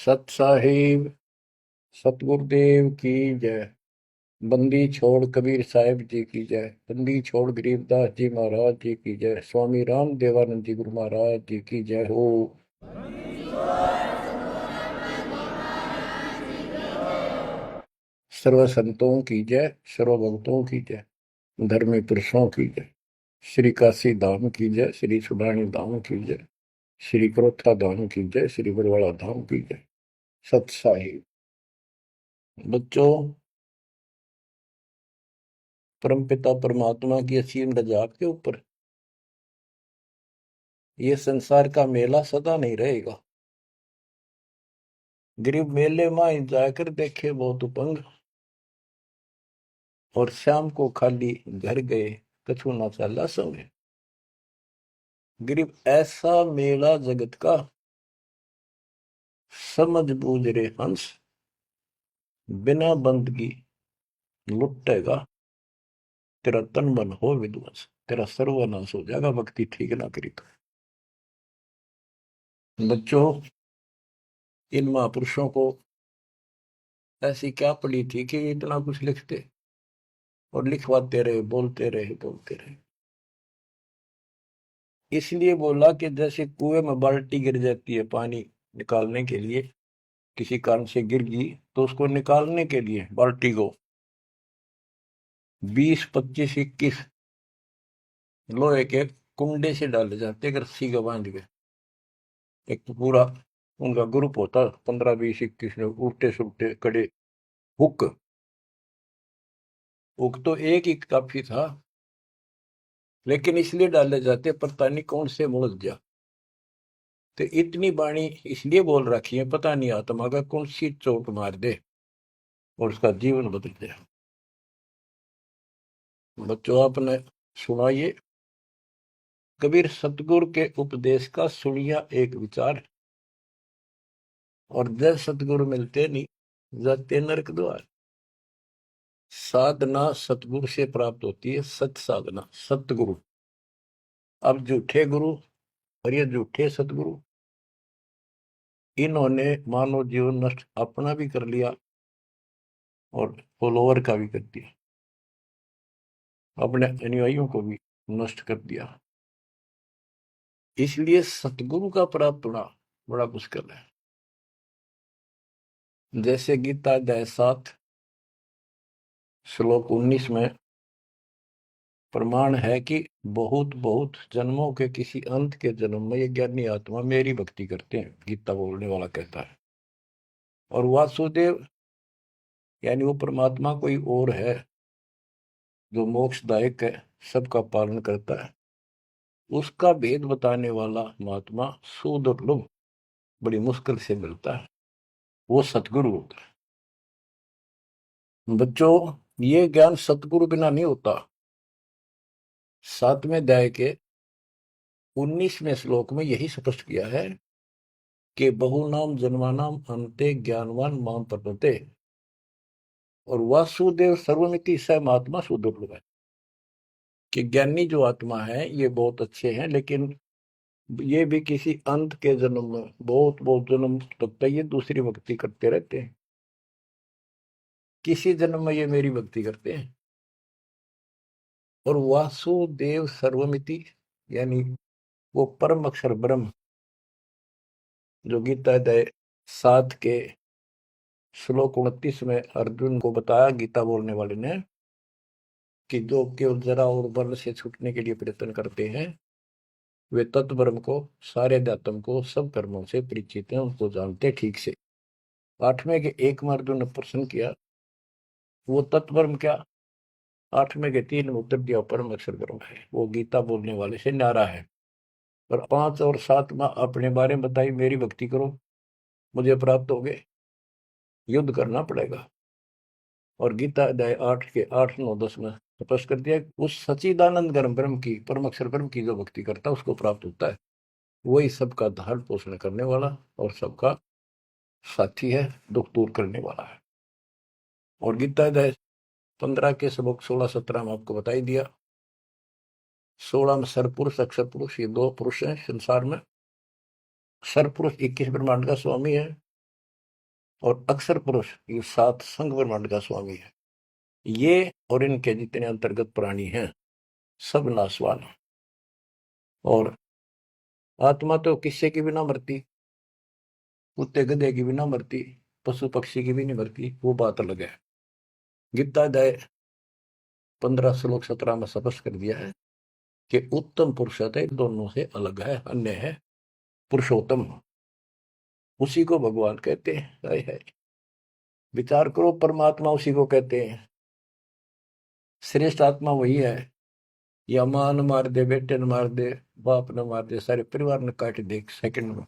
सत साहिब सतगुरुदेव की जय। बंदी छोड़ कबीर साहिब जी की जय। बंदी छोड़ गरीबदास जी महाराज जी की जय। स्वामी राम देवानंद जी गुरु महाराज जी की जय हो। सर्व संतों की जय, सर्व भक्तों की जय, धर्मी पुरुषों की जय। श्री काशी धाम की जय, श्री सुडानी धाम की जय, श्री क्रोथा धाम की जय, श्री बरवाड़ा धाम की जय। सत साहिब बच्चों, परमपिता परमात्मा की असीम रजा आपके ऊपर। ये संसार का मेला सदा नहीं रहेगा। गरीब मेले में जाकर देखे बहुत उपंग, और शाम को खाली घर गए कछु ना चाला संग। गरीब ऐसा मेला जगत का, समझ बूझ रे हंस, बिना बंदगी लुटेगा तेरा तन मन हो विध्वंस। तेरा सर्वनाश हो जाएगा भक्ति ठीक ना करी तो। बच्चों, इन महापुरुषों को ऐसी क्या पड़ी थी कि इतना कुछ लिखते और लिखवाते रहे, बोलते रहे बोलते रहे। इसलिए बोला कि जैसे कुएं में बाल्टी गिर जाती है पानी निकालने के लिए, किसी कारण से गिर गई, तो उसको निकालने के लिए बाल्टी को 20, 25, 21 लोहे के कुंडे से डाले जाते, अगर रस्सी का बांध के। एक तो पूरा उनका ग्रुप होता, 15, 20, 21 लोग, उल्टे सुलटे कड़े। हुक हुक तो एक ही काफी था, लेकिन इसलिए डाले जाते पता नहीं कौन से मुड़ जा। तो इतनी बाणी इसलिए बोल रखी है, पता नहीं आत्मा का कौन सी चोट मार दे और उसका जीवन बदल जाए। बच्चों, आपने सुना ये कबीर सतगुरु के उपदेश का सुनिया एक विचार, और जब सतगुरु मिलते नहीं जाते नरक द्वार। साधना सतगुरु से प्राप्त होती है, सत साधना सतगुरु। अब झूठे गुरु और ये झूठे सतगुरु, इन्होंने मानव जीवन नष्ट अपना भी कर लिया और फॉलोवर का भी कर दिया, अपने अनुयायियों को भी नष्ट कर दिया। इसलिए सतगुरु का प्राप्त होना बड़ा मुश्किल है। जैसे गीता अध्याय 7 श्लोक 19 में प्रमाण है कि बहुत बहुत जन्मों के किसी अंत के जन्म में ये ज्ञानी आत्मा मेरी भक्ति करते हैं, गीता बोलने वाला कहता है। और वासुदेव यानी वो परमात्मा कोई और है जो मोक्षदायक है, सबका पालन करता है। उसका भेद बताने वाला महात्मा सुदुर्लभ, बड़ी मुश्किल से मिलता है, वो सतगुरु होता है। बच्चों, ये ज्ञान सतगुरु बिना नहीं होता। 7वें अध्याय के 19वें श्लोक में यही स्पष्ट किया है कि बहुनाम जन्मानाम अंते ज्ञानवान माम प्रपते। और वासुदेव सर्वमिति स महात्मा सुदुर्लभ है कि ज्ञानी जो आत्मा है ये बहुत अच्छे हैं, लेकिन ये भी किसी अंत के जन्म में बहुत बहुत जन्म तक ये दूसरी भक्ति करते रहते हैं। किसी जन्म में ये मेरी भक्ति करते हैं। और वासुदेव सर्वमिति यानी वो परम अक्षर ब्रह्म, जो गीता अध्याय 7 के श्लोक 29 में अर्जुन को बताया गीता बोलने वाले ने, कि जो केवल जरा और बल से छूटने के लिए प्रयत्न करते हैं, वे तत्ब्रह्म को, सारे अध्यात्म को, सब कर्मों से परिचित हैं, उनको जानते ठीक से। 8वें के 1 में अर्जुन ने प्रश्न किया, वो तत्ब्रह्म क्या? 8वें के 3 में उत्तर दिया, परम अक्षर ब्रह्म है। वो गीता बोलने वाले से न्यारा है। और 5 और 7 में अपने बारे में बताई, मेरी भक्ति करो मुझे प्राप्त हो गए, युद्ध करना पड़ेगा। और गीता अध्याय 8 के 8, 9, 10 में स्पष्ट कर दिया, उस सच्चिदानंद गर्म ब्रह्म की, परम अक्षर ब्रह्म की जो भक्ति करता है उसको प्राप्त होता है। वही सबका धारण पोषण करने वाला और सबका साथी है, दुख दूर करने वाला है। और गीता अध्याय 15 के श्लोक 16, 17 में आपको बताई दिया। 16 में सरपुरुष अक्षर पुरुष, ये 2 पुरुष हैं संसार में। सरपुरुष 21 ब्रह्मांड का स्वामी है, और अक्षर पुरुष ये 7 संघ ब्रह्मांड का स्वामी है। ये और इनके जितने अंतर्गत प्राणी हैं सब नाशवान। और आत्मा तो किससे की भी ना मरती, कुत्ते गधे की भी ना मरती, पशु पक्षी की भी नहीं मरती, वो बात अलग है। गीता अध्याय 15 श्लोक 17 में स्पष्ट कर दिया है कि उत्तम पुरुष है दोनों से अलग है, अन्य है पुरुषोत्तम। उसी को भगवान कहते हैं। है विचार करो, परमात्मा उसी को कहते हैं। श्रेष्ठ आत्मा वही है। या मां न मार दे, बेटे न मार दे, बाप न मार दे, सारे परिवार ने काट दे सेकंड में।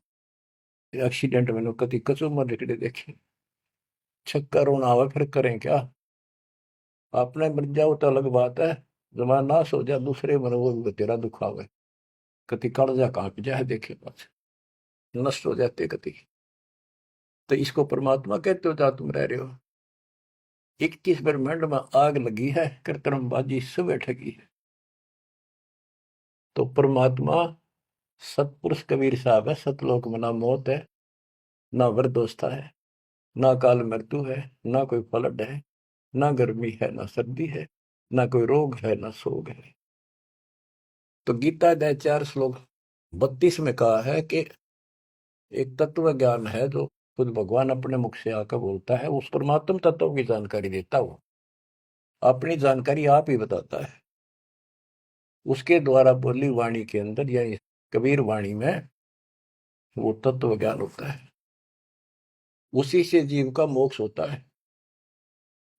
एक्सीडेंट में कति कचू मर निकले देखे, छक्का रोना आवे फिर करें क्या। आपने मर जाओ तो अलग बात है, जमा नाश हो जाए दूसरे मन वो भी तेरा दुख आवे, कति कालजा कांप जाए देखे पास नष्ट हो जाते कति। तो इसको परमात्मा कहते हो जहां तुम रह रहे हो। 21 ब्रह्मांड में आग लगी है, कृत्रिमबाजी सुबह ठगी है। तो परमात्मा सतपुरुष कबीर साहब है। सतलोक में ना मौत है, ना वृद्धोस्था है, ना काल मृत्यु है, ना कोई फ्लड है, ना गर्मी है, ना सर्दी है, ना कोई रोग है, ना शोक है। तो गीता अध्याय 4 श्लोक 32 में कहा है कि एक तत्व ज्ञान है जो खुद भगवान अपने मुख से आकर बोलता है, उस परमात्म तत्व की जानकारी देता हो, अपनी जानकारी आप ही बताता है। उसके द्वारा बोली वाणी के अंदर यानी कबीर वाणी में वो तत्व ज्ञान होता है। उसी से जीव का मोक्ष होता है।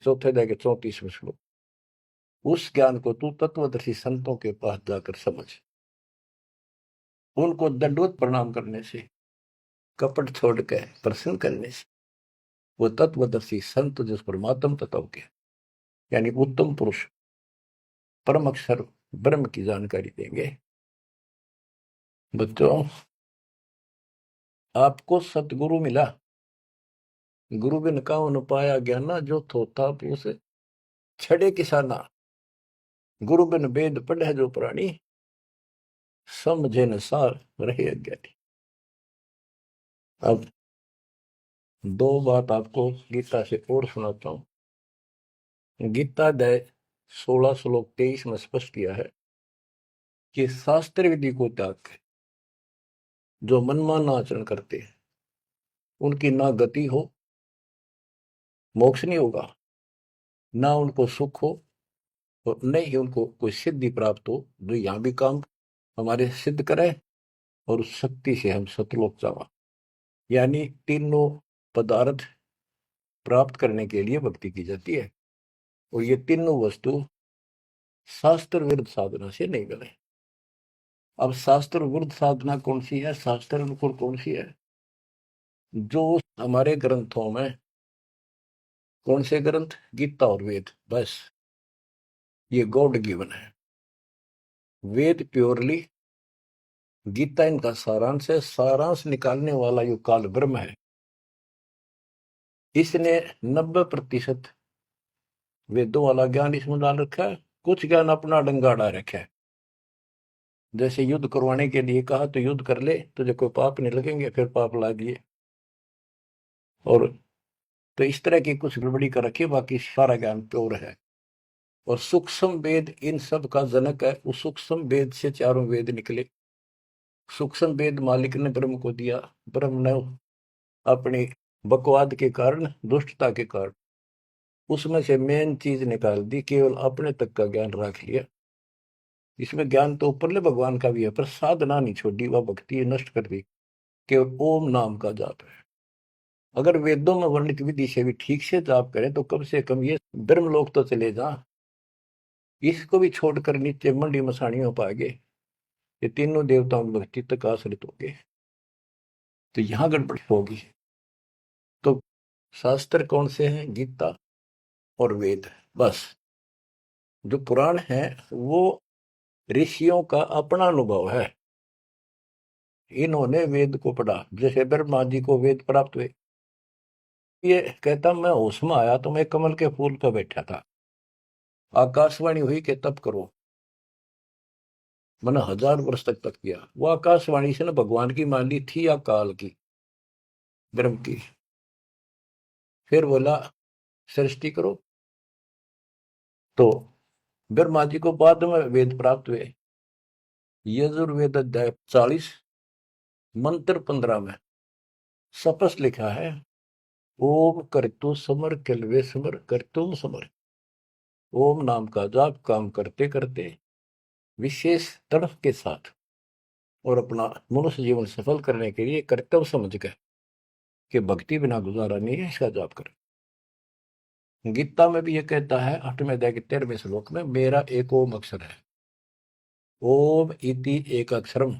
चौथे अध्याय के 34वें श्लोक। उस ज्ञान को तू तत्वदर्शी संतों के पास जाकर समझ, उनको दंडवत प्रणाम करने से, कपट छोड़ के प्रसन्न करने से वो तत्वदर्शी संत जिस परमात्म तत्व के यानी उत्तम पुरुष परम अक्षर ब्रह्म की जानकारी देंगे। बच्चों, आपको सतगुरु मिला, गुरु बिन काहू न पाया ज्ञाना, जो थोथा पूस छड़े किसाना, गुरु बिन वेद पढ़े जो प्राणी, समझे न सार रहे अज्ञानी। अब 2 बात आपको गीता से और सुनाता हूं। गीता अध्याय 16 श्लोक 23 में स्पष्ट किया है कि शास्त्र विधि को त्याग के जो मनमाना आचरण करते हैं उनकी ना गति हो, मोक्ष नहीं होगा, ना उनको सुख हो, और न ही उनको कोई सिद्धि प्राप्त हो जो यहां भी काम हमारे सिद्ध करे और उस शक्ति से हम सतलोक जावा। यानी तीनों पदार्थ प्राप्त करने के लिए भक्ति की जाती है, और ये तीनों वस्तु शास्त्र विरुद्ध साधना से नहीं मिले। अब शास्त्र विरुद्ध साधना कौन सी है, शास्त्र अनुकूल कौन सी है? जो हमारे ग्रंथों में, कौन से ग्रंथ? गीता और वेद, बस ये गॉड गिवन है। वेद प्योरली, गीता इनका सारांश है। सारांश निकालने वाला यो काल ब्रह्म है। इसने 90% वेदों वाला ज्ञान इसमें डाल रखा है, कुछ ज्ञान अपना डंगाड़ा रखा है। जैसे युद्ध करवाने के लिए कहा तो युद्ध कर ले, तुझे कोई पाप नहीं लगेंगे, फिर पाप ला दिए। और तो इस तरह की कुछ गड़बड़ी कर रखी, बाकी सारा ज्ञान प्योर है। और सूक्ष्म वेद इन सब का जनक है। उस सूक्ष्म वेद से चारों वेद निकले। सूक्ष्म वेद मालिक ने ब्रह्म को दिया, ब्रह्म ने अपनी बकवाद के कारण, दुष्टता के कारण उसमें से मेन चीज निकाल दी, केवल अपने तक का ज्ञान रख लिया। इसमें ज्ञान तो ऊपरले भगवान का भी है, पर साधना नहीं छोड़ी, वह भक्ति नष्ट कर दी। केवल ओम नाम का जाप है। अगर वेदों में वर्णित विधि से भी ठीक से जाप करें तो कम से कम ये ब्रह्मलोक तो चले जा। इसको भी छोड़कर नीचे मंडी मसाणियों पाएंगे, ये तीनों देवताओं की भक्ति तक आश्रित होंगे, तो यहां गड़बड़ी होगी। तो शास्त्र कौन से हैं? गीता और वेद, बस। जो पुराण है वो ऋषियों का अपना अनुभव है। इन्होंने वेद को पढ़ा, जैसे ब्रह्मा जी को वेद प्राप्त हुए। ये कहता मैं होश में आया तो मैं कमल के फूल पर बैठा था, आकाशवाणी हुई कि तप करो। मैंने 1000 वर्ष तक किया। वो आकाशवाणी से ना भगवान की मान ली थी या काल की, ब्रह्म की। फिर बोला सृष्टि करो। तो ब्रह्मा जी को बाद में वेद प्राप्त हुए। यजुर्वेद अध्याय 40 मंत्र 15 में स्पष्ट लिखा है, ओम करतु समर किलवे समर करतुम समर। ओम नाम का जाप काम करते करते विशेष तड़फ के साथ और अपना मनुष्य जीवन सफल करने के लिए कर्तव्य समझ कर कि भक्ति बिना गुजारा नहीं है, इसका जाप करें। गीता में भी यह कहता है 8वें अध्याय के 13वें श्लोक में, मेरा एक ओम अक्षर है। ओम इति एक अक्षरम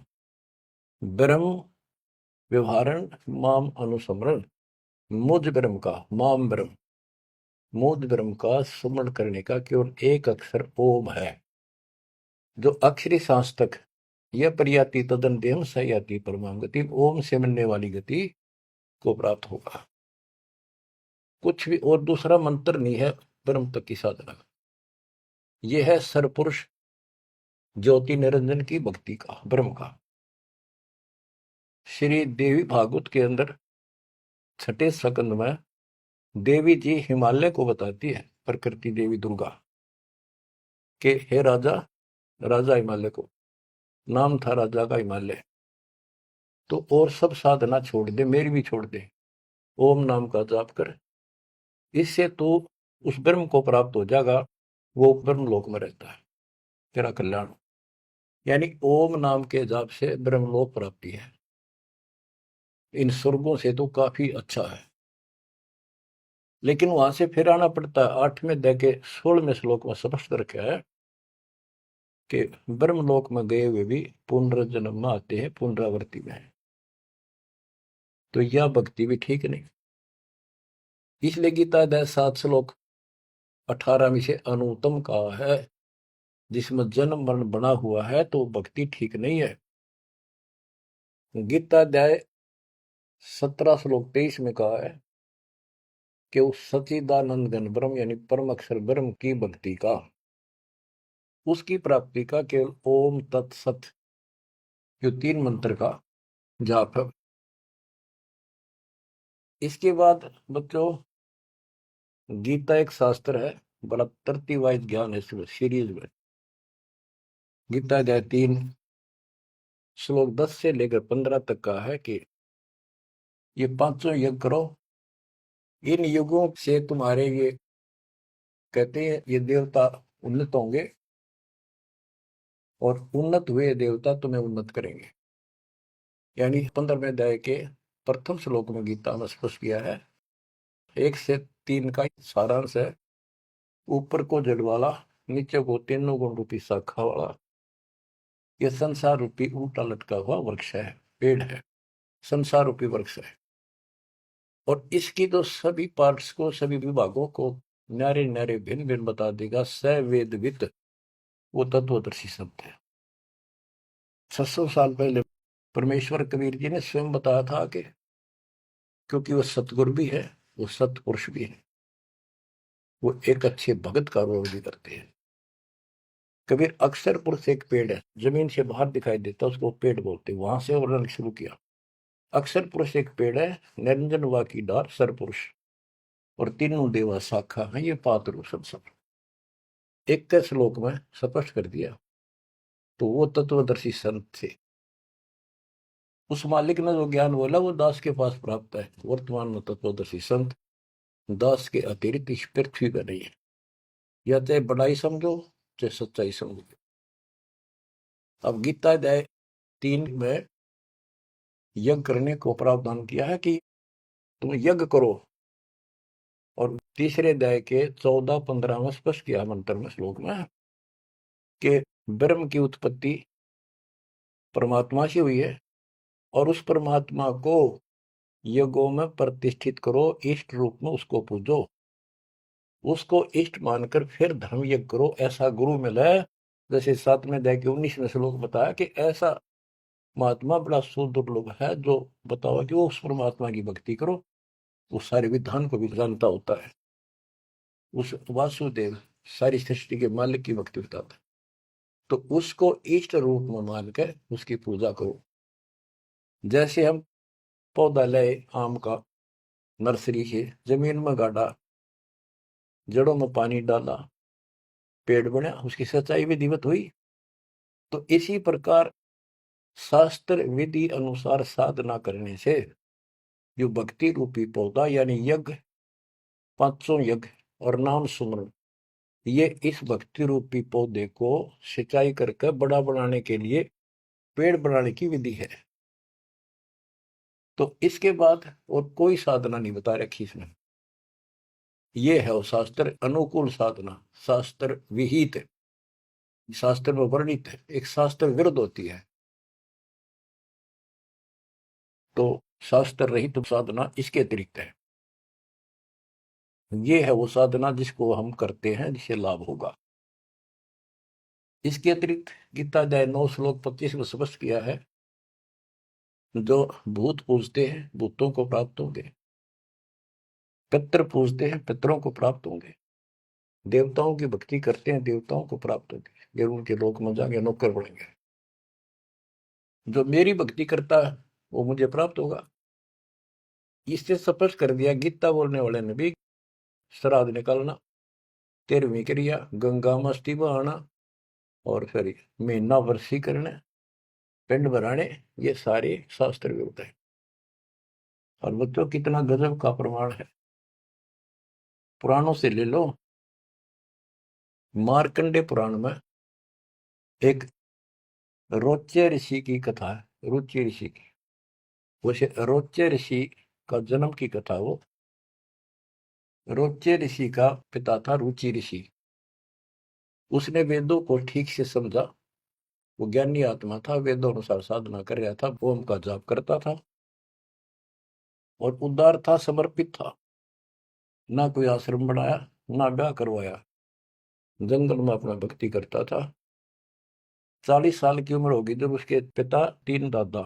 ब्रह्म व्यवहारण माम अनुसमरण। मुझ ब्रह्म का माम ब्रह्म, मुझ ब्रह्म का स्मरण करने का केवल एक अक्षर ओम है। जो अक्षरी सांस्तक यह प्रयाति तदन देहम सयाति परमाम गति, ओम से मिलने वाली गति को प्राप्त होगा। कुछ भी और दूसरा मंत्र नहीं है ब्रह्म तक की साधना। यह है सरपुरुष ज्योति निरंजन की भक्ति का, ब्रह्म का। श्री देवी भागवत के अंदर 6ठे स्कंद में देवी जी हिमालय को बताती है, प्रकृति देवी दुर्गा के, हे राजा, राजा हिमालय को नाम था राजा का हिमालय, तो और सब साधना छोड़ दे, मेरी भी छोड़ दे, ओम नाम का जाप कर, इससे तो उस ब्रह्म को प्राप्त हो जाएगा, वो ब्रह्म लोक में रहता है, तेरा कल्याण। यानी ओम नाम के जाप से ब्रह्मलोक प्राप्ति है, इन स्वर्गों से तो काफी अच्छा है। लेकिन वहां से फिर आना पड़ता है। 8वें अध्याय के 16वें श्लोक में स्पष्ट रखा है कि ब्रह्मलोक में गए हुए भी पुनर्जन्म में आते हैं, पुनरावृत्ति में है। तो यह भक्ति भी ठीक नहीं। इसलिए गीता अध्याय 7 श्लोक 18 से अनुत्तम कहा है, जिसमें जन्म मरण बना हुआ है तो भक्ति ठीक नहीं है। गीता अध्याय 17 श्लोक 23 में कहा है कि उस सच्चिदानंद घन ब्रह्म यानी परम अक्षर ब्रह्म की भक्ति का, उसकी प्राप्ति का केवल ओम तत्सत जो 3 मंत्र का जाप है। इसके बाद बच्चों गीता एक शास्त्र है, बड़ा तरतीवाइज ज्ञान है इसमें, सीरीज में। गीता अध्याय 3 श्लोक 10 से लेकर 15 तक का है कि ये 5 यज्ञ करो, इन युगों से तुम्हारे ये कहते हैं ये देवता उन्नत होंगे और उन्नत हुए देवता तुम्हें उन्नत करेंगे। यानी 15वें अध्याय के प्रथम श्लोक में गीता में स्पष्ट किया है, 1 से 3 का सारांश है। ऊपर को जड़ वाला, नीचे को तीनों गुण रूपी शाखा वाला, यह संसार रूपी उल्टा लटका हुआ वृक्ष है, पेड़ है, संसार रूपी वृक्ष है। और इसकी तो सभी पार्ट्स को, सभी विभागों को न्यारे न्यारे भिन्न भिन्न बता देगा सवेदविद, वो तत्वदर्शी शब्द है। 600 साल पहले परमेश्वर कबीर जी ने स्वयं बताया था कि क्योंकि वो सतगुरु भी है, वो सतपुरुष भी है, वो एक अच्छे भगत का रोल भी करते हैं। कबीर अक्षर पुरुष एक पेड़ है, जमीन से बाहर दिखाई देता, उसको पेड़ बोलते, वहां से वर्णन शुरू किया। अक्षर पुरुष एक पेड़ है, निरंजन वा की डार सरपुरुष, और तीनों देवा शाखा है, ये पात रूप संसार। 21 श्लोक में स्पष्ट कर दिया। तो वो तत्वदर्शी संत थे। उस मालिक ने जो ज्ञान बोला वो दास के पास प्राप्त है। वर्तमान में तत्वदर्शी संत दास के अतिरिक्त इस पृथ्वी पर नहीं है, या चाहे बड़ाई समझो चाहे सच्चाई समझो। अब गीता अध्याय 3 में यज्ञ करने को प्रावधान किया है कि तुम यज्ञ करो, और तीसरे अध्याय के 14-15 में स्पष्ट किया मंत्र में, श्लोक में, कि ब्रह्म की उत्पत्ति परमात्मा से हुई है और उस परमात्मा को यज्ञों में प्रतिष्ठित करो, इष्ट रूप में उसको पूजो, उसको इष्ट मानकर फिर धर्म यज्ञ करो। ऐसा गुरु मिला है, जैसे 7वें अध्याय के 19वें श्लोक बताया कि ऐसा महात्मा बड़ा सुदुर्लभ है जो बताओ कि वो उस परमात्मा की भक्ति करो, उस सारे विधान को भी जानता होता है, उस वासुदेव सारी सृष्टि के मालिक की भक्ति बताता है। तो उसको इष्ट रूप में मानकर उसकी पूजा करो। जैसे हम पौधा लाए आम का, नर्सरी से जमीन में गाड़ा, जड़ों में पानी डाला, पेड़ बना, उसकी सच्चाई विधिवत हुई। तो इसी प्रकार शास्त्र विधि अनुसार साधना करने से जो भक्ति रूपी पौधा यानी यज्ञ, 500 यज्ञ और नाम सुमरण, ये इस भक्ति रूपी पौधे को सिंचाई करके बड़ा बनाने के लिए पेड़ बनाने की विधि है। तो इसके बाद और कोई साधना नहीं बता रखी इसमें। ये है वो शास्त्र अनुकूल साधना, शास्त्र विहित, शास्त्र में वर्णित है, एक शास्त्र विरुद्ध होती है। तो शास्त्र रहित साधना इसके अतिरिक्त है। ये है वो साधना जिसको हम करते हैं, जिससे लाभ होगा। इसके अतिरिक्त गीता अध्याय 9 श्लोक 25 में स्पष्ट किया है, जो भूत पूजते हैं भूतों को प्राप्त होंगे, पितृ पूजते हैं पितरों को प्राप्त होंगे, देवताओं की भक्ति करते हैं देवताओं को प्राप्त होंगे, ये उनके लोक में जाएंगे, नौकर बनेंगे। जो मेरी भक्ति करता है वो मुझे प्राप्त होगा। इससे स्पष्ट कर दिया गीता बोलने वाले ने भी, श्राद्ध निकालना, 13वीं क्रिया, गंगा मस्ती बहाना, और फिर महीना वर्षी करने, पिंड भराने, ये सारे शास्त्र विरुद्ध है। और बच्चों कितना गजब का प्रमाण है, पुराणों से ले लो। मार्कंडे पुराण में एक रोच्य ऋषि की कथा है, रुचि ऋषि की। वैसे रोच्य ऋषि का जन्म की कथा वो, रोच्य ऋषि का पिता था रुचि ऋषि। उसने वेदों को ठीक से समझा, वो ज्ञानी आत्मा था, वेदों अनुसार साधना कर रहा था, ओम का जाप करता था और उदार था, समर्पित था। ना कोई आश्रम बनाया, ना ब्याह करवाया, जंगल में अपना भक्ति करता था। 40 साल की उम्र होगी जब उसके पिता, 3 दादा,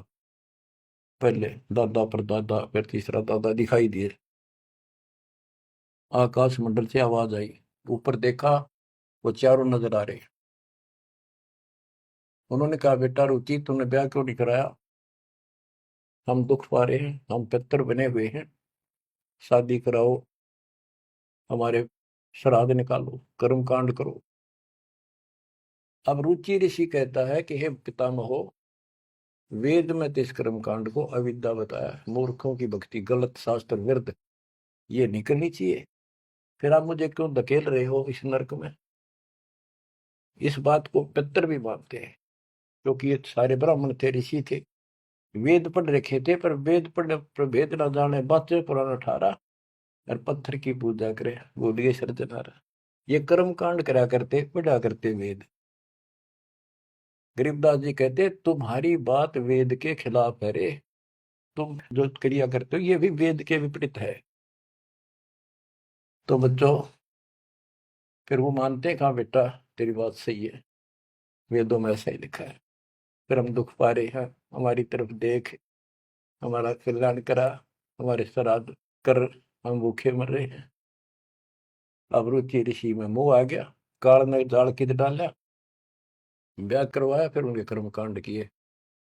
पहले दादा पर दादा फिर तीसरा दादा दिखाई दिए। आकाश मंडल से आवाज आई, ऊपर देखा, वो चारों नजर आ रहे। उन्होंने कहा, बेटा रुचि तुमने ब्याह क्यों नहीं कराया? हम दुख पा रहे हैं, हम पितर बने हुए हैं, शादी कराओ, हमारे श्राद्ध निकालो, कर्म कांड करो। अब रुचि ऋषि कहता है कि हे पितामहो, वेद में तो इस कर्म कांड को अविद्या बताया, मूर्खों की भक्ति, गलत, शास्त्र विरुद्ध, ये नहीं करनी चाहिए। फिर आप मुझे क्यों धकेल रहे हो इस नरक में? इस बात को पितर भी मानते हैं, क्योंकि ये सारे ब्राह्मण थे, ऋषि थे, वेद पढ़ रखे थे, पर वेद पढ़ प्रभेद न जाने, बातें पुराना ठारा और पत्थर की पूजा करे, बोलिए सर्जनारा। ये कर्म कांड करा करते, पढ़ा करते वेद। गरीबदास जी कहते, तुम्हारी बात वेद के खिलाफ है रे, तुम जो क्रिया करते हो ये भी वेद के विपरीत है। तो बच्चों, फिर वो मानते हैं, कहा बेटा तेरी बात सही है, वेदों में ऐसा ही लिखा है, फिर हम दुख पा रहे हैं, हमारी तरफ देख, हमारा कल्याण करा, हमारे श्राद्ध कर, हम भूखे मर रहे हैं। अब रुचि ऋषि में मोह आ गया, काल ने जाल किद डाला, ब्याह करवाया, फिर उनके कर्म कांड किए,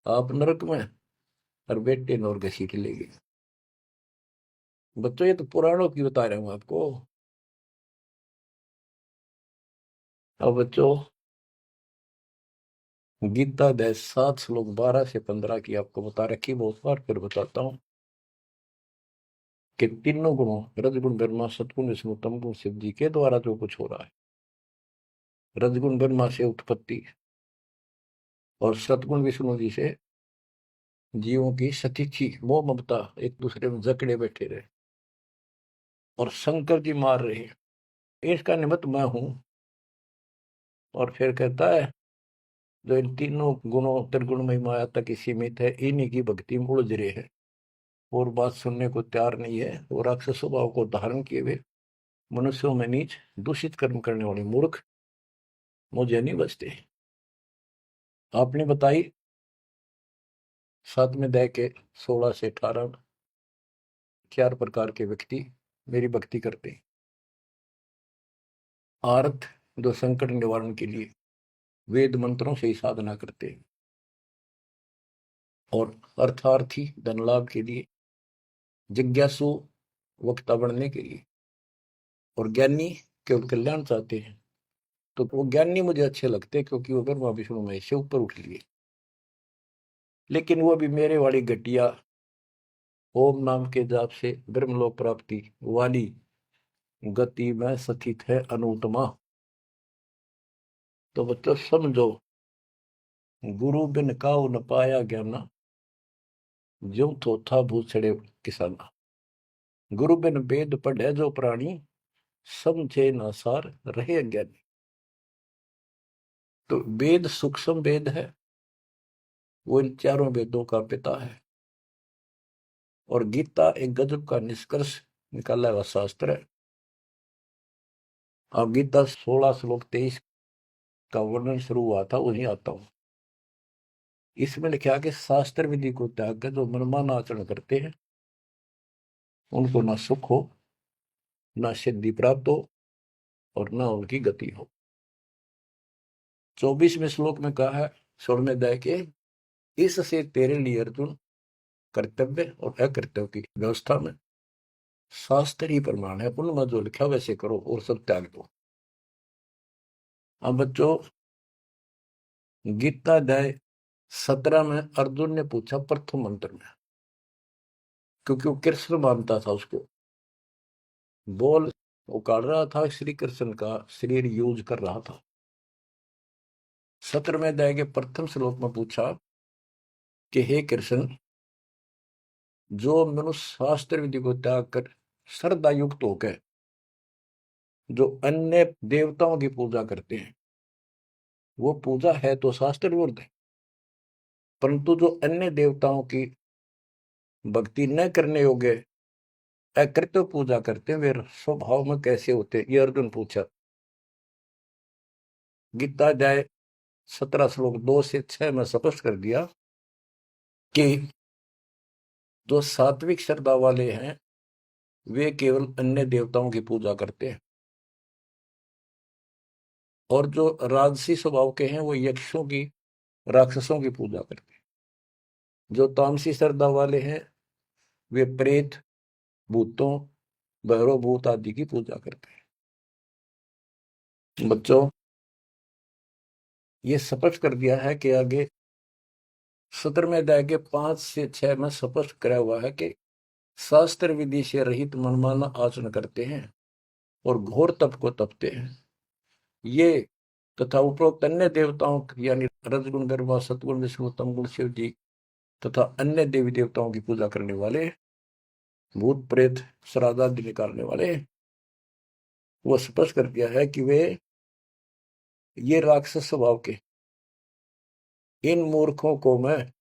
आप नरक में और बेटे नौर घसीट ले गए। बच्चों ये तो पुराणों की बता रहा हूं आपको। अब बच्चों, गीता अध्याय 7 श्लोक 12 से 15 की आपको बता रखी बहुत बार, फिर बताता हूं कि तीनों गुणों, रजगुण ब्रह्मा, सतगुण विष्णु, तमगुण शिव जी के द्वारा जो कुछ हो रहा है। रजगुण ब्रह्मा से उत्पत्ति और सतगुण विष्णु जी से जीवों की सतीथी, मोह ममता, एक दूसरे में जकड़े बैठे रहे, और शंकर जी मार रहे हैं, इसका निमित्त मैं हूं। और फिर कहता है, जो इन तीनों गुणों त्रिगुणमय माया तक सीमित है, इन्हीं की भक्ति में उलझ रहे हैं, और बात सुनने को तैयार नहीं है, और राक्षस स्वभाव को धारण किए हुए मनुष्यों में नीच दूषित कर्म करने वाले मूर्ख मुझे नहीं बचते। आपने बताई 7वें अध्याय के 16 से 18 4 प्रकार के व्यक्ति मेरी भक्ति करते हैं। आर्थ, जो संकट निवारण के लिए वेद मंत्रों से ही साधना करते हैं, और अर्थार्थी, धन लाभ के लिए, जिज्ञासु, वक्ता बनने के लिए, और ज्ञानी केवल कल्याण चाहते हैं। तो वो ज्ञानी मुझे अच्छे लगते हैं क्योंकि वो ब्रह्मा विष्णु महेश से ऊपर उठ लिए। लेकिन वो भी मेरे वाली घटिया ओम नाम के जाप से ब्रह्मलोक प्राप्ति वाली गति में स्थित है अनुत्तमा। तो बच्चों समझो, गुरु बिन काऊ न पाया ज्ञाना, ज्यों थोथा भूसड़े किसाना। गुरु बिन वेद पढ़े जो प्राणी, समझे न सार रहे अज्ञानी। तो वेद सूक्ष्म वेद है, वो इन चारों वेदों का पिता है। और गीता एक गजब का निष्कर्ष निकाला हुआ शास्त्र है। अब गीता 16 श्लोक 23 का वर्णन शुरू हुआ था, वहीं आता हूं। इसमें लिखा कि शास्त्र विधि को त्याग कर जो मनमाना आचरण करते हैं, उनको ना सुख हो, ना सिद्धि प्राप्त हो, और ना उनकी गति हो। 24वें श्लोक में कहा है, स्वर्ण अध्याय के, इससे तेरे लिए अर्जुन कर्तव्य और अकर्तव्य की व्यवस्था में शास्त्र ही प्रमाण है। उनमें जो लिखा वैसे करो और सब त्याग दो। अब बच्चों, गीता अध्याय 17 में अर्जुन ने पूछा प्रथम मंत्र में, क्योंकि वो कृष्ण मानता था उसको, बोल उकाड़ रहा था, श्री कृष्ण का शरीर यूज कर रहा था। 17वें अध्याय के प्रथम श्लोक में पूछा कि हे कृष्ण, जो मनुष्य शास्त्र विधि को त्याग कर श्रद्धा युक्त होकर जो अन्य देवताओं की पूजा करते हैं, वो पूजा है तो शास्त्र विरुद्ध है। परंतु जो अन्य देवताओं की भक्ति न करने योग्य अकृत्य पूजा करते हैं, वे स्वभाव में कैसे होते हैं, ये अर्जुन पूछा। गीता अध्याय 17 श्लोक 2 से 6 में स्पष्ट कर दिया कि जो सात्विक श्रद्धा वाले हैं, वे केवल अन्य देवताओं की पूजा करते हैं, और जो राजसी स्वभाव के हैं, वो यक्षों की, राक्षसों की पूजा करते हैं। जो तामसी श्रद्धा वाले हैं, वे प्रेत, भूतों, भैरव भूत आदि की पूजा करते हैं। बच्चों, ये स्पष्ट कर दिया है कि आगे 17वें अध्याय के 5 से 6 में स्पष्ट करा हुआ है कि शास्त्र विधि से रहित मनमाना आचरण करते हैं और घोर तप को तपते हैं, ये तथा उपरोक्त अन्य देवताओं यानी रजगुण, गर्भा, सतगुण, विष्णु, तमगुण, शिव जी तथा अन्य देवी देवताओं की पूजा करने वाले, भूत प्रेत श्राद्ध आदि निकालने वाले, वो स्पष्ट कर दिया है कि वे ये राक्षस स्वभाव के इन मूर्खों को मैं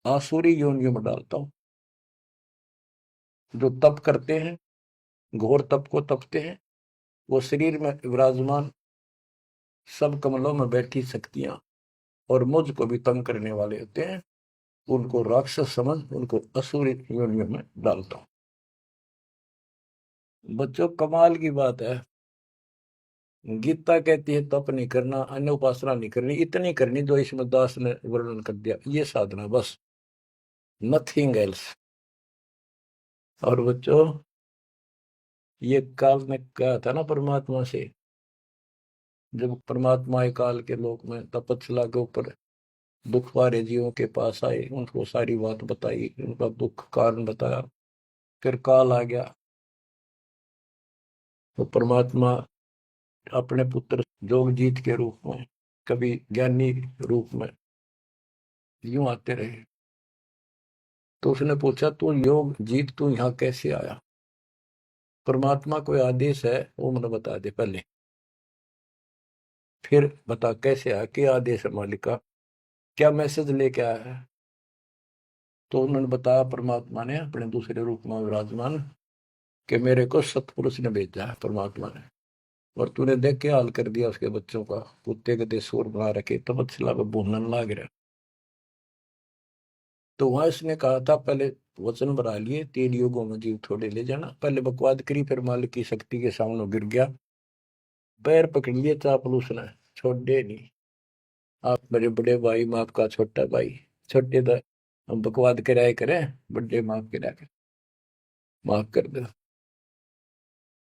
आसुरी योनियों में डालता हूं। जो तप करते हैं, घोर तप को तपते हैं, वो शरीर में विराजमान सब कमलों में बैठी शक्तियां और मुझ को भी तंग करने वाले होते हैं, उनको राक्षस समझ उनको असुरी योनियों में डालता हूं। बच्चों, कमाल की बात है, गीता कहती है तप नहीं करना, अन्य उपासना नहीं करनी, इतनी करनी जो इसमें दास ने वर्णन कर दिया, ये साधना बस, नथिंग एल्स। और बच्चों, ये काल ने कहा था ना परमात्मा से, जब परमात्मा काल के लोक में तपस्या के ऊपर दुख वाले जीवों के पास आए, उनको सारी बात बताई, उनका दुख कारण बताया, फिर काल आ गया, तो परमात्मा अपने पुत्र जोगजीत के रूप में, कभी ज्ञानी रूप में यूं आते रहे। तो उसने पूछा, तू योग जीत, तू यहाँ कैसे आया? परमात्मा कोई आदेश है वो मुझे बता दे पहले, फिर बता कैसे आया, क्या आदेश है मालिक का, क्या मैसेज लेके आया है? तो उन्होंने बताया, परमात्मा ने अपने दूसरे रूप में विराजमान कि मेरे को सतपुरुष ने भेजा है परमात्मा ने, और तूने देख के हाल कर दिया उसके बच्चों का, कुत्ते के शोर बना रखे, तपस्या पे भूनन लाग रहा। तो वहां इसने कहा था, पहले वचन बना लिए, 3 युगों में जीव थोड़े ले जाना, पहले बकवाद करी, फिर मालिक की शक्ति के सामने गिर गया, पैर पकड़ लिए चापलूस ने, छोड़े नहीं। आप मेरे बड़े भाई, मैं आपका छोटा भाई, छोटे तो हम बकवाद कराए करें, बड़े माफ करा कर। माफ कर दो।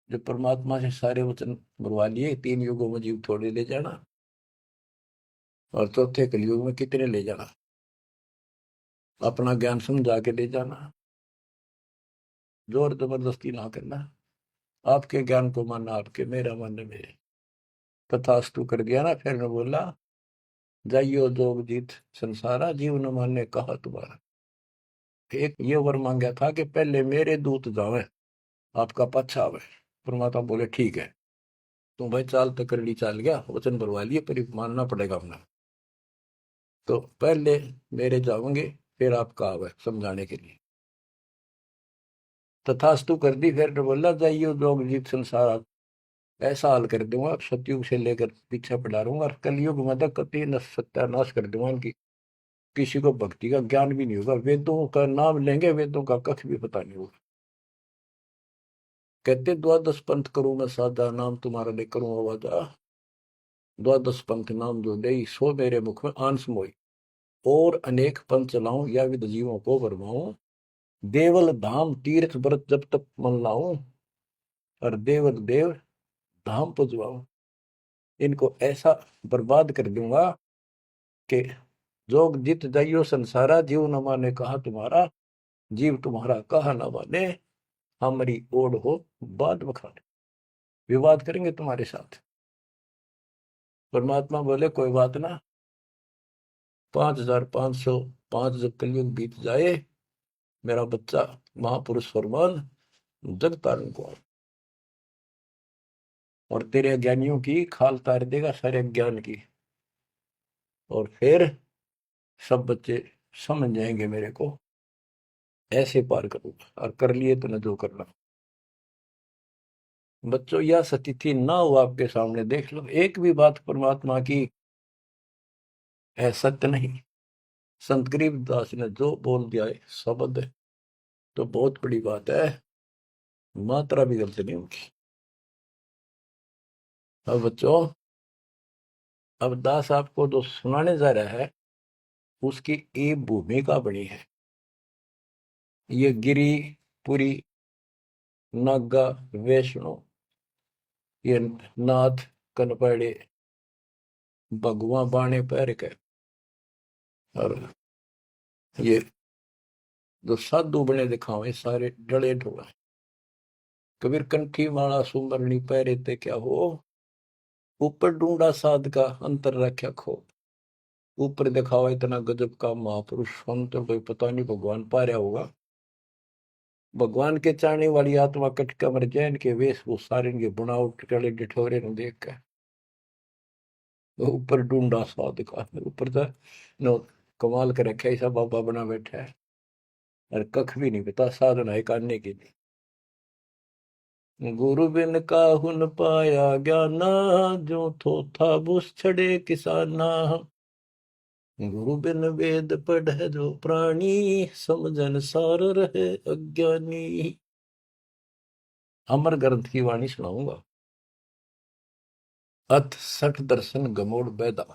जो परमात्मा से सारे वचन बुलवा लिए, 3 युगों में जीव थोड़े ले जाना, और चौथे कलयुग में कितने ले जाना, अपना ज्ञान समझा के ले जाना, जोर जबरदस्ती ना करना, आपके ज्ञान को मानना, आपके मेरा मानने में तथास्तु कर दिया ना। फिर ने बोला, जाइयो जोग जीत संसारा, जीव न माने कहा तुम्हारा। एक ये वर मांगा था कि पहले मेरे दूत जावे, आपका पाछा आवे। परमात्मा बोले ठीक है, तुम भाई चाल तो कर ली, चाल गया, वचन भरवा लिए, पर मानना पड़ेगा हमने। तो पहले मेरे जाओगे, फिर आपका आवे समझाने के लिए। तथास्तु कर दी। फिर ने बोला, जाइयो जोग जीत संसारा, ऐसा हाल कर दूंगा, सतयुग से लेकर पीछे पड़ा रहूंगा, और कलयुग में तो कति सत्यानाश कर दूंगा इनकी। किसी को भक्ति का ज्ञान भी नहीं होगा, वेदों का नाम लेंगे, वेदों का कख भी पता नहीं होगा। कहते द्वादश पंथ करूं मैं साधा, नाम तुम्हारा ले करूं आवाजा, द्वादश पंथ नाम जो दे, सो मेरे मुख में आंस मोई, और अनेक पंथ चलाऊं, या विद जीवों को बरमाऊं, देवल धाम तीर्थ व्रत जब तक मन लाऊं, और देवल देव धाम पुजवाऊं। इनको ऐसा बर्बाद कर दूंगा कि जोग जित जाइयो संसारा, जीव न माने कहा तुम्हारा, जीव तुम्हारा कहा न माने, हमारी ओढ़ हो बात बखाने। विवाद करेंगे तुम्हारे साथ। परमात्मा बोले कोई बात ना, 5505 जब कलयुग बीत जाए, मेरा बच्चा महापुरुष फरमान जग तारण को आए, और तेरे अज्ञानियों की खाल तार देगा, सारे ज्ञान की, और फिर सब बच्चे समझ जाएंगे मेरे को, ऐसे पार करूंगा। और कर लिए तो न जो करना। बच्चों, यह स्थिति ना हो आपके सामने, देख लो, एक भी बात परमात्मा की है सत्य नहीं। संत गरीबदास ने जो बोल दिया है शब्द है, तो बहुत बड़ी बात है, मात्रा भी गलत नहीं उनकी। अब बच्चों, अब दास आपको जो सुनाने जा रहा है, उसकी एक भूमिका बनी है। ये गिरी पुरी, नागा, वैष्णो, ये नाथ कनपड़े, भगवा बाणे पैर के, और ये जो साधु बने दिखावे, सारे डले ढोले। कबीर कंठी माला सुमरनी पैरे ते क्या हो, ऊपर ढूंढा साध का अंतर रख्या खो। ऊपर दिखावा इतना गजब का महापुरुष संत, कोई पता नहीं भगवान पा रहा होगा। भगवान के चाहने वाली आत्मा कटका मर जाए, इनके वेशभूषा, इनके बुनावट, कड़े डिठोरे न देख कर ऊपर ढूंढा साध का, ऊपर तो नो कमाल कर रखा, ऐसा बाबा बना बैठा है, और कख भी नहीं पता साधना है करने के लिए। गुरु बिन काहू न पाया ज्ञाना, जो थो था बुस छड़े किसाना। गुरु बिन वेद पढ़े जो प्राणी, समझन सार रहे अज्ञानी। अमर ग्रंथ की वाणी सुनाऊंगा। अथ सठ दर्शन गमोड़ बैदा।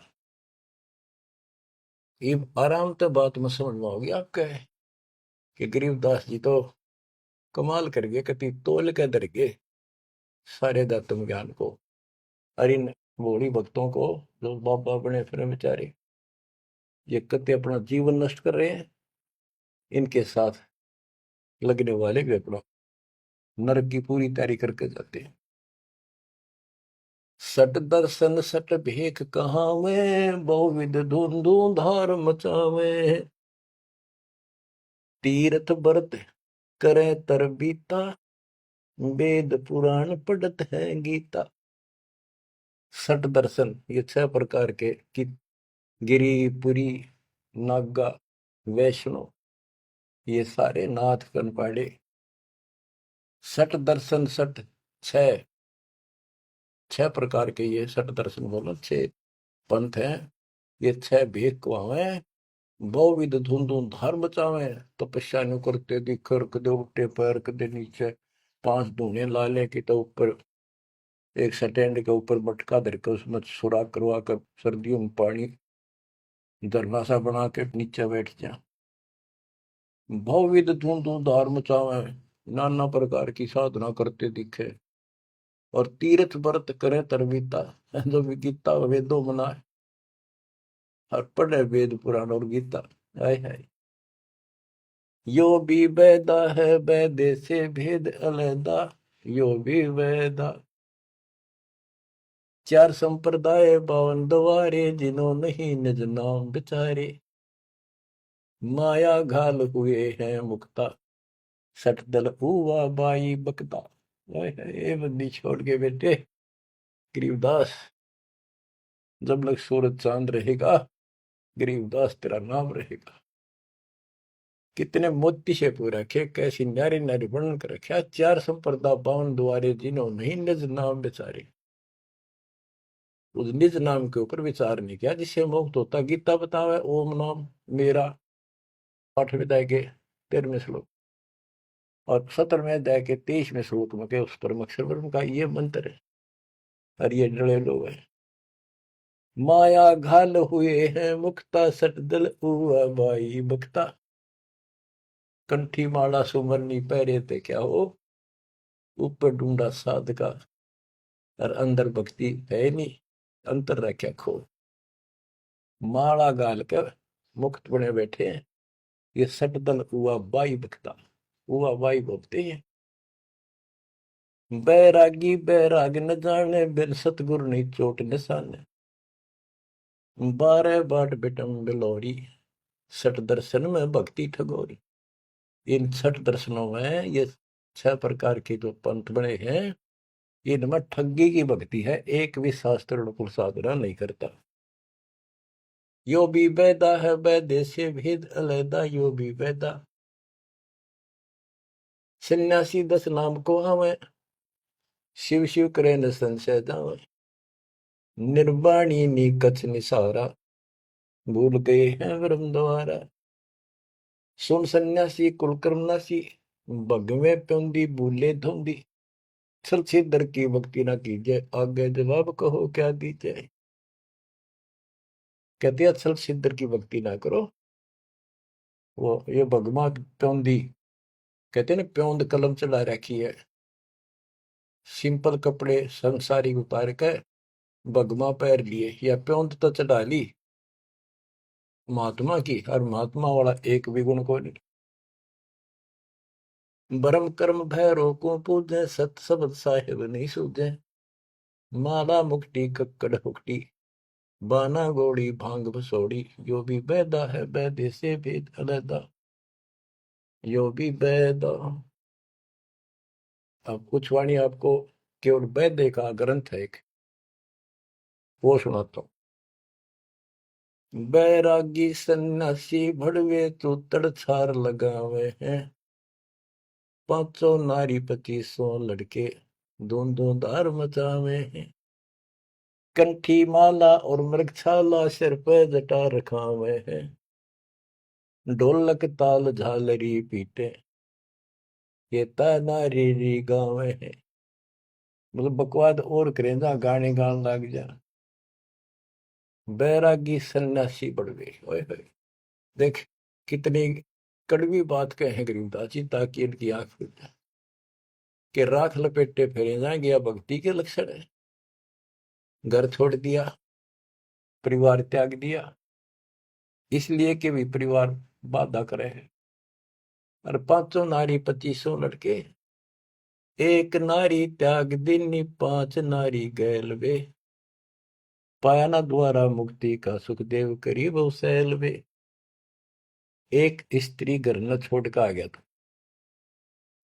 ये आराम तो बात में समझ में होगी आपके, कि गरीबदास जी तो कमाल कर गए, कति तोल के दर गए सारे दातम ज्ञान को, और इन भोली भक्तों को जो बाबा बने फिर बेचारे, ये कति अपना जीवन नष्ट कर रहे हैं, इनके साथ लगने वाले भी अपना नरक की पूरी तैयारी करके जाते हैं। सट दर्शन सट भेख कहावे, बहुविध धुंधु धार मचावे। तीर्थ व्रत करे तर बीता, वेद पुराण पढ़त है गीता। सट दर्शन, ये 6 प्रकार के कि गिरी पुरी, नागा, वैष्णो, ये सारे नाथ कनपाड़े। सट दर्शन, सट 6 प्रकार के, ये सट दर्शन बोलो 6 पंथ हैं, ये 6 भेद को हमें बहुविध धुंधु धर्म बचावे। तपस्या नु करते दिखर, कदे उठे पैर, कदे नीचे 5 धूने ला ले कि तो ऊपर एक स्टैंड के ऊपर मटका धर कर उसमें सुराख करवा कर सर्दियों में पानी धरना सा बना के नीचे बैठ जा। बहुविध धुंधु धार मचावे, नाना प्रकार की साधना करते दिखे, और तीर्थ व्रत करे तरवीता, जो भी गीता वेदों मनाए, और पढ़े वेद पुराण और गीता। हाय हाय, यो भी वेदा है, वेदे से भेद अलैदा, यो भी वेदा। चार संप्रदाय बावन द्वारे, जिन्हों नहीं निज नाम बिचारे, माया घाल हुए हैं मुक्ता, सठ दल हुआ बाई बकता। हाय हाय, ये बंदी छोड़ के बेटे गरीबदास, जब लग सूरज चांद रहेगा, गरीबदास तेरा नाम रहेगा। कितने मोती से पूरा रखे, कैसी नारी नारी वर्णन कर रखा। चार संप्रदा बावन द्वारे, जिन्हों नहीं निज नाम बेचारे, उस निज नाम के ऊपर विचार नहीं किया जिससे मुक्त होता। गीता बतावे ओम नाम मेरा, 8वें अध्याय के 13वें श्लोक, और 17वें अध्याय के 23वें श्लोक में के उस परम अक्षर ब्रह्म का ये मंत्र है। और ये डरे लोग हैं, माया घाल हुए हैं मुक्ता, सट दल हुआ बाई बक्ता। कंठी माला सुमरनी पहरे थे क्या हो, ऊपर ढूंढा साध का, और अंदर भक्ति है नहीं, अंतर रखा खो। माला गाल के मुक्त बने बैठे हैं, ये सट दल हुआ बाई बक्ता, हुआ बाई बोलते हैं। बैरागी बैराग न जाने, बिन सतगुरु नहीं चोट निशाने, 12 बाट बिटम बिलोरी, सठ दर्शन में भक्ति ठगोरी। इन 6 दर्शनों में ये 6 प्रकार के जो पंथ बने हैं, इनमें ठगी की भक्ति है, एक भी शास्त्र अनुकूल साधना नहीं करता। यो भी वेदा है, वेदे से भेद अलैदा, यो भी वेदा। सन्यासी 10 नाम को हमें, शिव शिव करे न संशय दावे, निर्वाणी नी कछ निसारा, भूल गए हैं ब्रह्म द्वारा। सुन सन्यासी कुलकर्म नासी, भगवे प्योंदी भूले धोंदी, छल छिदर की भक्ति ना कीजिए, आगे जवाब कहो क्या दीजिए। कहते हैं छल छिदर की भक्ति ना करो। वो ये भगवा प्योंदी, कहते हैं ना, प्योंद कलम चला रखी है, सिंपल कपड़े संसारी उतार के भगवा पैर लिए, या प्योंद तो चढ़ा ली महात्मा की, और महात्मा वाला एक भी गुण को नहीं। ब्रह्म कर्म भैरो को पूजे, सत शब्द साहेब नहीं सूझे, माला मुक्ति कक्कड़ हुक्टी, बाना गोड़ी भांग भसोड़ी, यो भी बैदा है, बैदे से भेद अलैदा, यो भी बैदा। अब कुछ वाणी आपको केवल बैदे का ग्रंथ है एक, वो सुनाता हूँ। बैरागी सन्यासी भड़वे, तो तड़छार लगावे हैं, 500 नारी 2500 लड़के, दोनों धार मचावे हैं, कंठी माला और मृगछाला, सिर पे जटा रखावे हैं, ढोलक ताल झालरी पीटे, ये नारी री गावे हैं। मतलब बकवाद और करें जा, गाने गान लग जा। बैरागी सन्यासी बढ़वे, ओए होए, देख कितनी कड़वी बात कहे गरीबदास जी, ताकि इनकी आंख खुल जाए कि राख लपेटे फेरे जाएंगे, या भक्ति के लक्षण है। घर छोड़ दिया, परिवार त्याग दिया, इसलिए कि भी परिवार बाधा करे है, और 500 नारी 2500 लड़के, एक नारी त्याग दिनी, 5 नारी गैल वे, पाया ना द्वारा मुक्ति का, सुखदेव करीब सैल वे। एक स्त्री घर न छोड़ के आ गया था,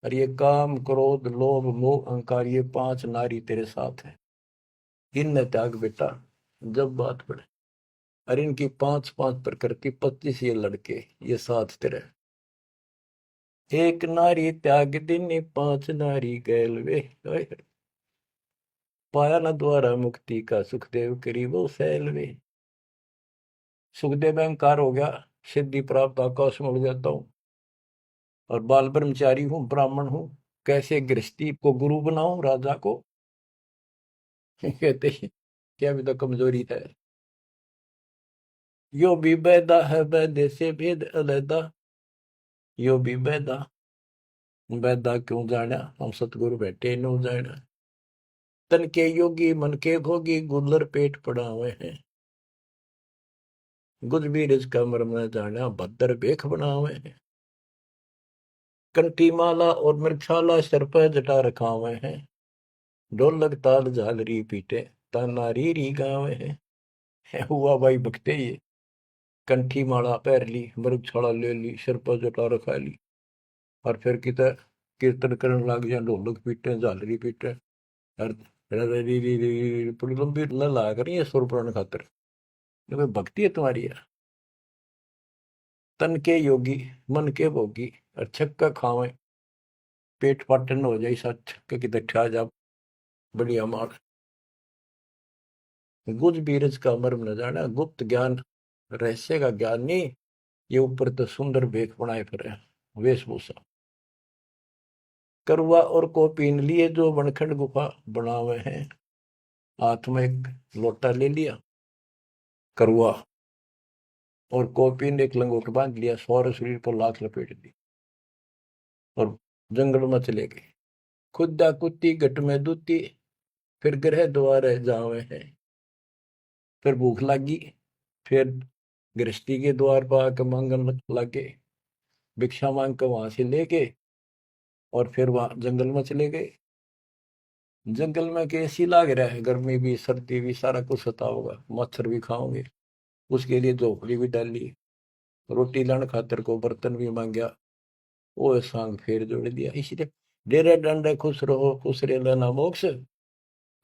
और ये काम क्रोध लोभ मोह अहंकार, ये 5 नारी तेरे साथ है, इन त्याग बेटा। जब बात पड़े, और इनकी 5-5 प्रकृति, 25 ये लड़के, ये साथ तेरे। एक नारी त्याग दिनी, 5 नारी गैल वे, पाया न द्वारा मुक्ति का, सुखदेव करीबो सैल वे। सुखदेव अहंकार हो गया, सिद्धि प्राप्त, आकाश में उड़ जाता हूँ, और बाल ब्रह्मचारी हूँ, ब्राह्मण हूँ, कैसे गृहस्थी को गुरु बनाऊं राजा को। कहते हैं क्या भी तो कमजोरी है। यो भी बैदा है, बैदे से भेद अलैदा, यो भी बैदा। बैदा क्यों जाना हम सतगुरु बैठे नो जाना। तन के योगी मन के भोगी गुल्लर पेट पड़ावे हैं। गुज भी रिज का मरम न जाना भद्र बेख बनावे हैं। कंठी माला और मृक्षाला सर पर जटा रखावे हैं। ढोलक ताल झालरी पीटे ताना री गावे हैं। हुआ भाई बकते ये कंठी माला पहर ली मृगछाला ले ली सिर पर जटा रखा ली और फिर किता कीर्तन करने लग गया ढोलक पीटे झालरी पीटे और पूरी लंबी ला करी है सुर पुराण खातर। ये कोई भक्ति है तुम्हारी यार। तन के योगी मन के भोगी और छक्का खावे पेट पाटन हो जाए सच के किते ठा जा बढ़िया मार। गुज बीरज का मर्म न जाना गुप्त ज्ञान रहस्य का ज्ञान नहीं। ये ऊपर तो सुंदर भेख बनाए फिर वेशभूषा करवा और को पीन लिए जो वनखंड गुफा बनावे हैं। हाथ में एक लोटा ले लिया करवा और कॉपीन एक लंगोट बांध लिया सौर शरीर पर लाख लपेट दी और जंगल में चले गए। खुदा कुत्ती घट में दूती फिर ग्रह द्वार जावे हैं। फिर भूख लगी फिर गृहस्थी के द्वार पर आकर मांगन लगे भिक्षा मांग कर वहां से लेके और फिर वहां जंगल में चले गए। जंगल में कैसी लाग रहा है गर्मी भी सर्दी भी सारा कुछ सता होगा मच्छर भी खाओगे। उसके लिए झोपड़ी भी डाली रोटी लाने खातर को बर्तन भी मांगया। वो सांग फेर जोड़ दिया इसलिए डेरे डंडे खुश रहो खुश रे लेना मोक्ष।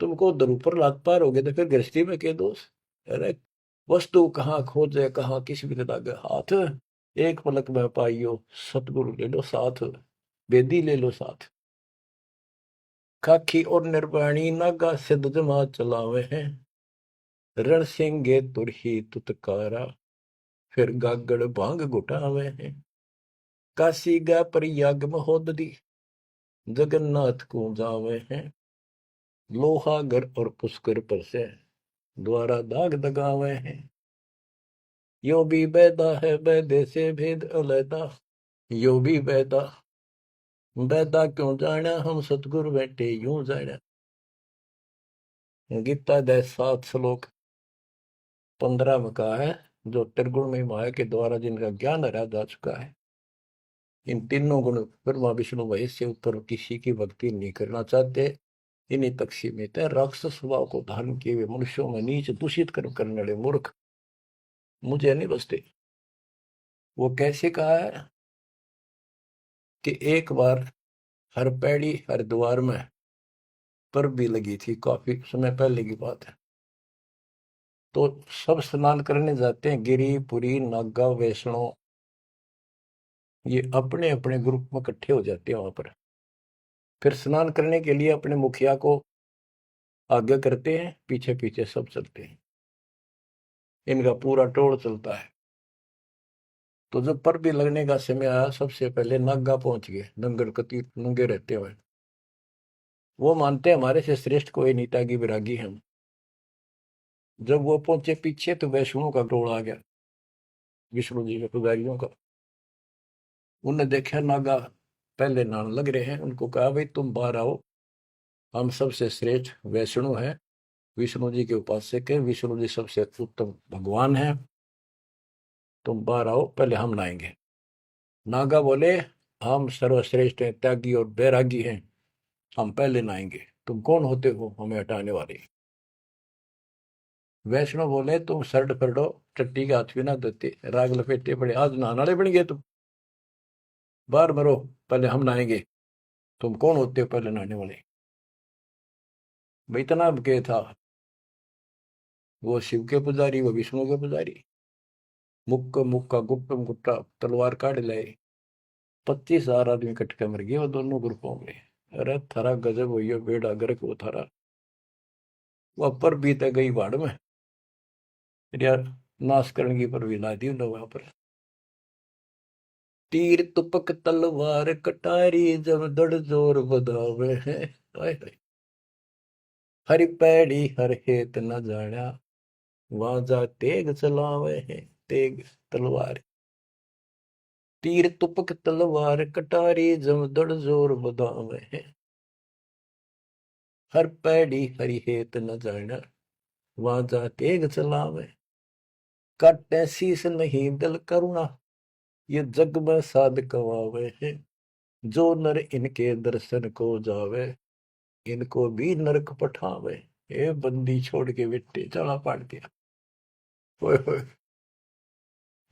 तुमको उधर ऊपर लात पार हो गए तो फिर गृहस्थी में क्या दोष। अरे वस्तु कहाँ खोजे कहाँ किस भी लागे हाथ। एक पलक में पाइयो सतगुरु ले लो साथ बेदी ले लो साथ। खाखी और निर्वाणी नागा सिद्ध जमा चलावे हैं। रण सिंगे तुरही तुतकारा फिर गागड़ भांग घुटावे हैं। काशी गा प्रयाग महोदरी जगन्नाथ को जावे हैं। लोहागर और पुष्कर पर से द्वारा दाग दगावे हैं। यो भी बैदा है बैदे से भेद अलैदा। यो भी बैदा बैदा क्यों जाना हम सतगुरु बैठे यूं जाना। गीता दे 7 श्लोक 15 में कहा है जो त्रिगुण में माया के द्वारा जिनका ज्ञान हरा जा चुका है। इन तीनों गुण ब्रह्मा विष्णु महेश से ऊपर किसी की भक्ति नहीं करना चाहते। इन्हीं तक सीमित है। राक्षस स्वभाव को धारण किए हुए मनुष्यों में नीच दूषित कर्म करने वाले मूर्ख मुझे नहीं बसते। वो कैसे कहा है कि एक बार हर पैड़ी हर द्वार में पर भी लगी थी काफी समय पहले की बात है। तो सब स्नान करने जाते हैं गिरी पुरी नागा वैष्णो ये अपने अपने ग्रुप में इकट्ठे हो जाते हैं वहां पर। फिर स्नान करने के लिए अपने मुखिया को आगे करते हैं पीछे पीछे सब चलते हैं। इनका पूरा टोल चलता है। तो जब पर भी लगने का समय आया सबसे पहले नागा पहुंच गए नंगर कती नंगे रहते हुए। वो मानते हैं हमारे से श्रेष्ठ कोई नीता की विरागी हम। जब वो पहुंचे पीछे तो वैष्णो का टोल आ गया विष्णु जी के पुजारियों का। उन्हें देखा नागा पहले नान लग रहे हैं। उनको कहा भाई तुम बाहर आओ हम सबसे श्रेष्ठ वैष्णु हैं विष्णु जी के उपासक है विष्णु जी सबसे उत्तम भगवान है। तुम बाहर आओ पहले हम नहाएंगे। नागा बोले हम सर्वश्रेष्ठ हैं त्यागी और बैरागी हैं हम पहले नहाएंगे। तुम कौन होते हो हमें हटाने वाले। वैष्णव बोले तुम शर्ट फरडो टट्टी के हाथ भी ना देते राग लपेटे पड़े आज नहाने वाले बन गए तुम। बाहर मरो पहले हम नहाएंगे। तुम कौन होते हो पहले नहाने वाले। भाई इतना के था वो शिव के पुजारी वो विष्णु के पुजारी। मुक्का मुक्का गुप्त गुट्टा तलवार काट लाए 25,000 आदमी इकट्ठे के मर गए वो दोनों ग्रुपों में। अरे थारा गजब हुई है बेड़ा गर्क वो थारा वह पर बीते गई बाढ़ में यार नाश करने की पर भी ला दी उन्होंने वहां पर। तीर तुपक तलवार कटारी जब दड़ जोर बधावे हैं। हाय हाय हरि पैड़ी हर हेत न जाना वहां जा तेग चलावे हैं तेग तलवार। तीर तुपक तलवार कटारी जमदड़ जोर बदावे है। हर पैड़ी हरि हेत न जाना वाजा तेग चलावे। काटे शीस नहीं दिल करुणा ये जग में साध कवावे है। जो नर इनके दर्शन को जावे इनको भी नरक पठावे। ये बंदी छोड़ के बेटे चला पाट दिया। ओए होए,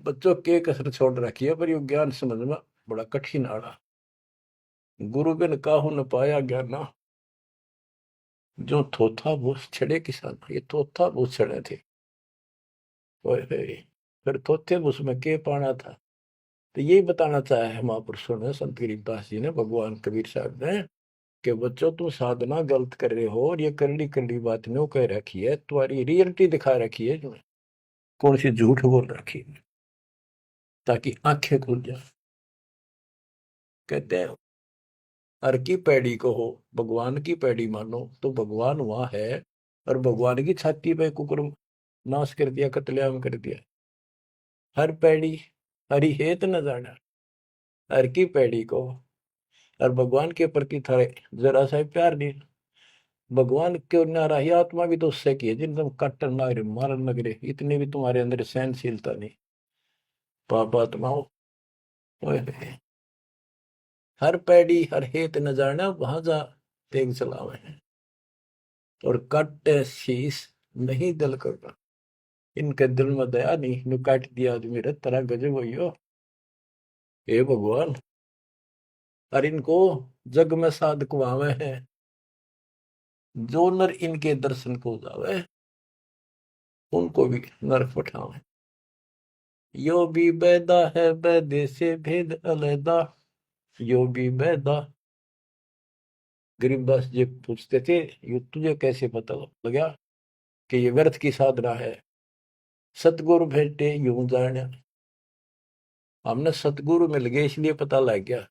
बच्चों के कसर छोड़ रखी है पर ये ज्ञान समझ में बड़ा कठिन आड़ा। गुरु बिन काहू न पाया ज्ञाना जो थोथा भूस छड़े किसान। ये थोथा भूस छड़े थे। ओए होए, फिर थोथे भूस में के पाना था। तो यही बताना चाहा है महापुरुषों ने, संत गरीबदास जी ने, भगवान कबीर साहब ने, कि बच्चों तुम साधना गलत कर रहे हो और ये करड़ी करड़ी बात नो कह रखी है, तुम्हारी रियलिटी दिखा रखी है तुम्हें, कौन सी झूठ बोल रखी है, ताकि आंखें खुल जाए। कहते हैं हर की पैड़ी को हो भगवान की पैड़ी मानो तो भगवान वहां है, और भगवान की छाती पे कुकुर नाश कर दिया, कत्लेआम कर दिया। हर पैड़ी हरि हेत न जाना, हर की पैड़ी को, और भगवान के प्रति थारे जरा सा प्यार नहीं। भगवान क्यों नारा ही आत्मा भी तो उससे की है जिन तुम काटन ना रहे मारन लग रहे, इतनी भी तुम्हारे अंदर सहनशीलता नहीं। पाप आत्माओं, ओए होए, हर पैड़ी हर हेत न जाना वहां जा तेग चलावे हैं। और काटे शीस नहीं दिल करना, इनके दिल में दया नहीं, नु काट दिया आदमी रे तरह गजब हो। हे भगवान, और इनको जग में साध कुआवे हैं। जो नर इनके दर्शन को जावे उनको भी नरक पठावे। यो भी बैदा है बैदे से भेद अलैदा, यो भी बैदा। गरीबदास जी पूछते थे ये तुझे कैसे पता लगा कि ये व्यर्थ की साधना है। सतगुरु भेटे यूं जाने, हमने सतगुरु मिल गए इसलिए पता लग गया।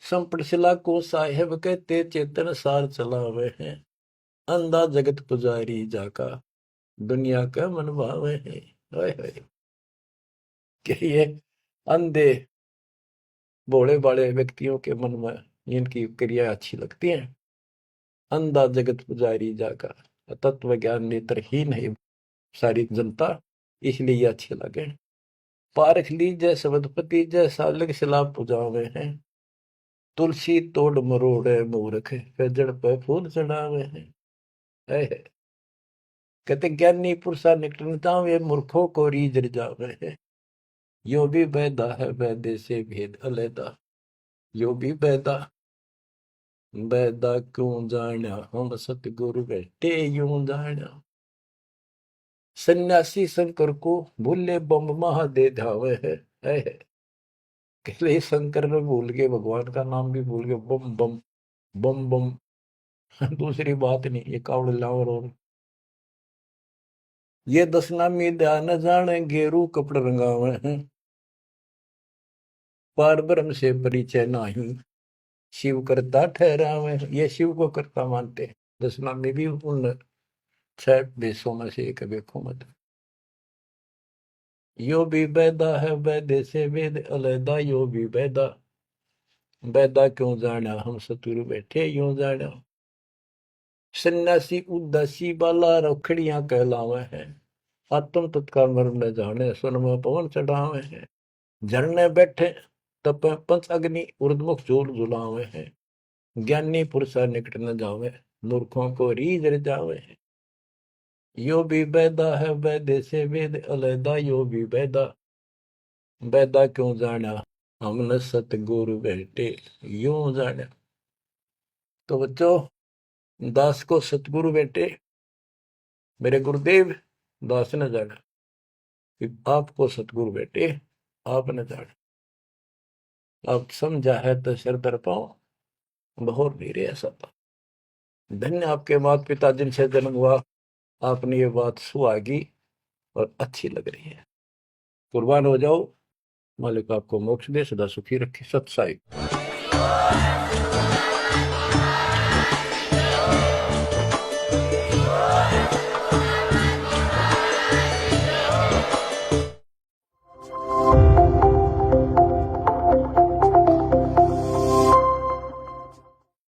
संपट शिला को साहेब कहते चेतन सार चलावे हैं। अंधा जगत पुजारी जाका दुनिया का मन भावे है। हाय हाय, कि ये अंधे भोले भाले व्यक्तियों के मन में इनकी क्रिया अच्छी लगती है। अंधा जगत पुजारी जाका, तत्व ज्ञान नेत्रहीन है सारी जनता, इसलिए ये अच्छे लगे। पारख लीजय सबदपति जैसा लग सलाब पुजावे हैं। तुलसी तोड़ मरोड़े मूर्ख जड़ पे फूल चढ़ावे हैं। कहते ज्ञानी पुरुषा निकटता वे मूर्खों को रीझ जावे है। यो भी बैदा है बैदे से भेद अलैदा, यो भी बैदा बैदा क्यों जाना हम सतगुरु बैठे यूं जाना। सन्यासी शंकर को भूले बम महादे धावे है। कहले शंकर ने भूल के भगवान का नाम भी भूल के बम बम बम बम। दूसरी बात नहीं, ये कावड़ लावर। और ये दशनामी ध्यान जाने गेरू कपड़ रंगावे हैं। पार ब्रह्म से परिचय नहीं शिव करता ठहरावे, ये शिव को करता मानते। दशनामी भी उन 6 देशों में से एक देखो मत। यो भी बैदा है बैदे से वेद अलैदा, यो भी बैदा बैदा क्यों जाना हम सतुरु बैठे यूं जाना। सन्यासी उदासी बाला रखड़ियां कहलावे हैं। आत्म तत्काल मर्म न जाने सुन में पवन चढ़ावे हैं। झरने बैठे तप पंच अग्नि उर्दमुख झूल झुलावे हैं। ज्ञानी पुरुषा निकट न जावे मूर्खों को रीझ जावे हैं। यो भी बैदा है बैदे से वेद अलैदा, यो भी बैदा बैदा क्यों जाना हमने सतगुरु बैठे यूं जाना। तो बच्चों, दास को सतगुरु बैठे मेरे गुरुदेव दास न जाना, आपको सतगुरु बैठे आप न जाना। आप समझा है तो सिर दर पाओ, बहुत वीरे ऐसा था। धन्य आपके माता पिता जिनसे जन्म हुआ, आपने ये बात सुहागी और अच्छी लग रही है। कुर्बान हो जाओ, मालिक आपको मोक्ष दे, सदा सुखी रखे। सत साई।